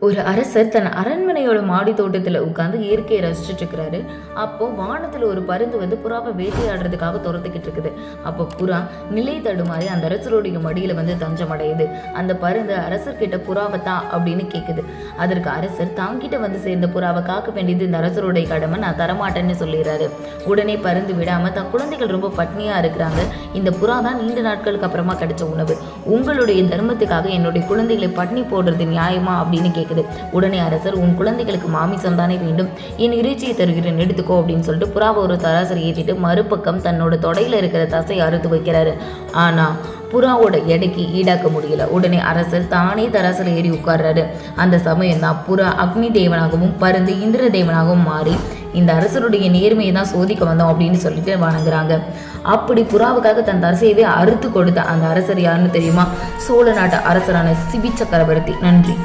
ஒரு அரசர் தன் அரண்மனையோட மாடி தோட்டத்துல உட்கார்ந்து இயற்கையை ரசிச்சுட்டு இருக்கிறாரு. அப்போ வானத்துல ஒரு பருந்து வந்து புறாவை வேட்டையாடுறதுக்காக துரத்துக்கிட்டு இருக்குது. அப்போ புறா நிலை தடுமாறி அந்த அரசருடைய மடியில வந்து தஞ்சம் அடையுது. அந்த பருந்து அரசர்கிட்ட புறாவை தான் அப்படின்னு கேக்குது. அதற்கு அரசர் தாங்கிட்ட வந்து சேர்ந்த புறாவை காக்க வேண்டியது இந்த அரசருடைய கடமை, நான் தரமாட்டேன்னு சொல்லிடுறாரு. உடனே பருந்து விடாம தன் குழந்தைகள் ரொம்ப பட்னியா இருக்கிறாங்க, இந்த புறா தான் நீண்ட நாட்களுக்கு அப்புறமா கிடைச்ச உணவு, உங்களுடைய தர்மத்துக்காக என்னுடைய குழந்தைகளை பட்னி போடுறது நியாயமா அப்படின்னு கேக்குது. உடனே அரசர், உன் குழந்தைகளுக்கு மாமிசம் தானே வேண்டும், என் இறைச்சியை தருகிறேன் எடுத்துக்கோ அப்படின்னு சொல்லிட்டு புறாவை ஒரு தராசரை ஏற்றிட்டு மறுபக்கம் தன்னோட தொடையில இருக்கிற தசை அறுத்து வைக்கிறாரு. ஆனா புறாவோட எடைக்கு ஈடாக்க முடியல. உடனே அரசர் தானே தராசில் ஏறி உட்கார்றாரு. அந்த சமயம் தான் புறா அக்னி தேவனாகவும் பருந்து இந்திர தேவனாகவும் மாறி இந்த அரசருடைய நேர்மையை தான் சோதிக்க வந்தோம் அப்படின்னு சொல்லிட்டு வணங்குறாங்க. அப்படி புறாவுக்காக தன் தசையவே அறுத்து கொடுத்த அந்த அரசர் யாருன்னு தெரியுமா? சோழ நாட்டு அரசரான சிபி சக்கரவர்த்தி. நன்றி.